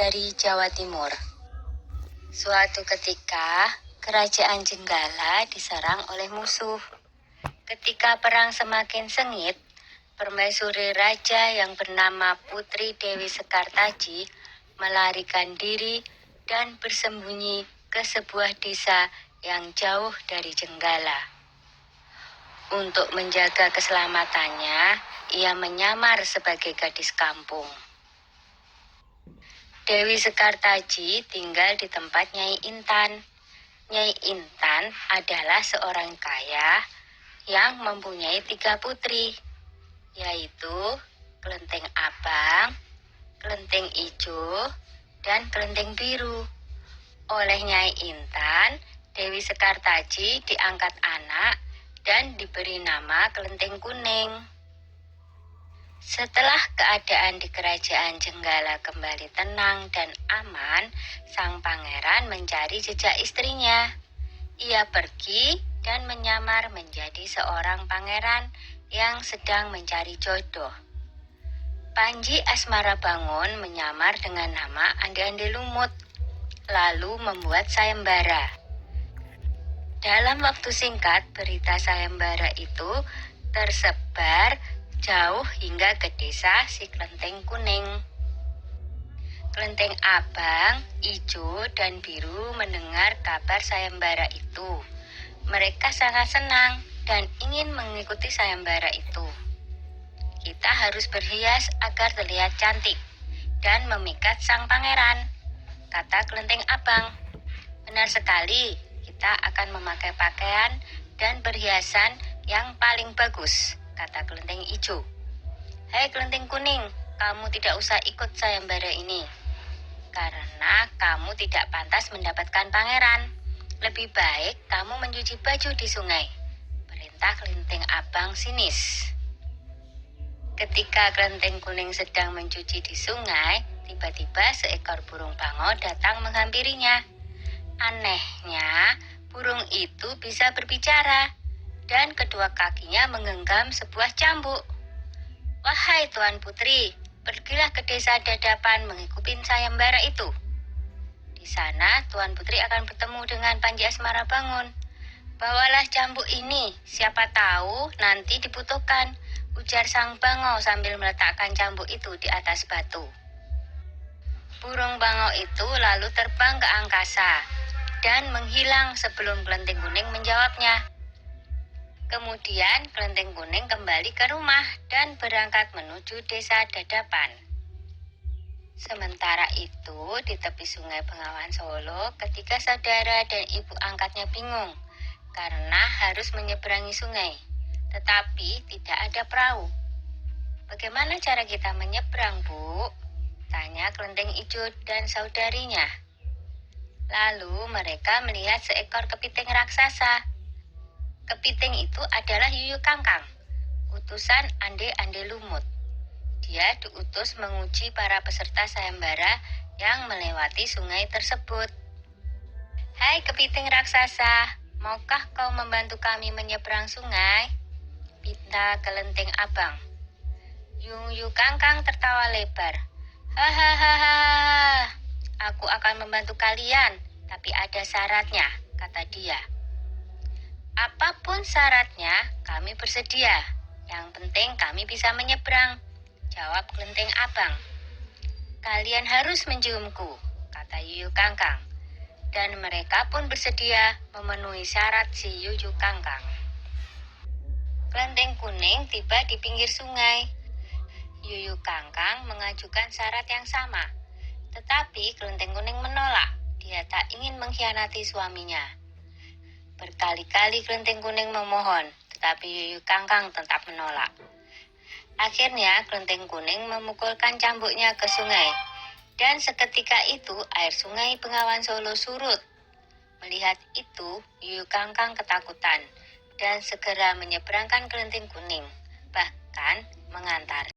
dari Jawa Timur. Suatu ketika, kerajaan Jenggala diserang oleh musuh. Ketika perang semakin sengit, permaisuri raja yang bernama Putri Dewi Sekartaji melarikan diri dan bersembunyi ke sebuah desa yang jauh dari Jenggala. Untuk menjaga keselamatannya, ia menyamar sebagai gadis kampung. Dewi Sekartaji tinggal di tempat Nyai Intan. Nyai Intan adalah seorang kaya yang mempunyai 3 putri, yaitu Kelenteng Abang, Kelenteng Ijo, dan Kelenteng Biru. Oleh Nyai Intan, Dewi Sekartaji diangkat anak dan diberi nama Kelenteng Kuning. Setelah keadaan di kerajaan Jenggala kembali tenang dan aman, sang pangeran mencari jejak istrinya. Ia pergi dan menyamar menjadi seorang pangeran yang sedang mencari jodoh. Panji Asmarabangun menyamar dengan nama Ande-Ande Lumut, lalu membuat sayembara. Dalam waktu singkat, berita sayembara itu tersebar jauh hingga ke desa si Kelenteng Kuning. Kelenteng Abang, Ijo, dan Biru mendengar kabar sayembara itu. Mereka sangat senang dan ingin mengikuti sayembara itu. Kita harus berhias agar terlihat cantik dan memikat sang pangeran, kata Kelenteng Abang. Benar sekali. Kita akan memakai pakaian dan perhiasan yang paling bagus, kata Kelenteng Ijo. Hai Kelenteng Kuning, kamu tidak usah ikut sayembara ini, karena kamu tidak pantas mendapatkan pangeran. Lebih baik kamu mencuci baju di sungai, perintah Kelenteng Abang sinis. Ketika Kelenteng Kuning sedang mencuci di sungai, tiba-tiba seekor burung bangau datang menghampirinya. Anehnya, burung itu bisa berbicara dan kedua kakinya menggenggam sebuah cambuk. Wahai Tuan Putri, pergilah ke desa Dadapan mengikuti sayembara itu. Di sana, Tuan Putri akan bertemu dengan Panji Asmarabangun. Bawalah cambuk ini, siapa tahu nanti dibutuhkan, ujar sang bangau sambil meletakkan cambuk itu di atas batu. Burung bangau itu lalu terbang ke angkasa dan menghilang sebelum Kelenteng Kuning menjawabnya. Kemudian Kelenteng Kuning kembali ke rumah dan berangkat menuju desa Dadapan. Sementara itu, di tepi sungai Bengawan Solo, ketiga saudara dan ibu angkatnya bingung karena harus menyeberangi sungai, tetapi tidak ada perahu. Bagaimana cara kita menyeberang, Bu? Tanya Kelenteng Ijo dan saudarinya. Lalu mereka melihat seekor kepiting raksasa. Kepiting itu adalah Yuyu Kangkang, utusan Ande-Ande Lumut. Dia diutus menguji para peserta sayembara yang melewati sungai tersebut. Hai kepiting raksasa, maukah kau membantu kami menyeberang sungai? Pinta Kelenteng Abang. Yuyu Kangkang tertawa lebar. Hahaha. Aku akan membantu kalian, tapi ada syaratnya, kata dia. Apapun syaratnya, kami bersedia. Yang penting kami bisa menyeberang, jawab Kelenteng Abang. Kalian harus menciumku, kata Yuyu Kangkang. Dan mereka pun bersedia memenuhi syarat si Yuyu Kangkang. Kelenteng Kuning tiba di pinggir sungai. Yuyu Kangkang mengajukan syarat yang sama. Tetapi Kelenteng Kuning menolak, dia tak ingin mengkhianati suaminya. Berkali-kali Kelenteng Kuning memohon, tetapi Yuyu Kangkang tetap menolak. Akhirnya Kelenteng Kuning memukulkan cambuknya ke sungai, dan seketika itu air sungai Bengawan Solo surut. Melihat itu, Yuyu Kangkang ketakutan, dan segera menyeberangkan Kelenteng Kuning, bahkan mengantar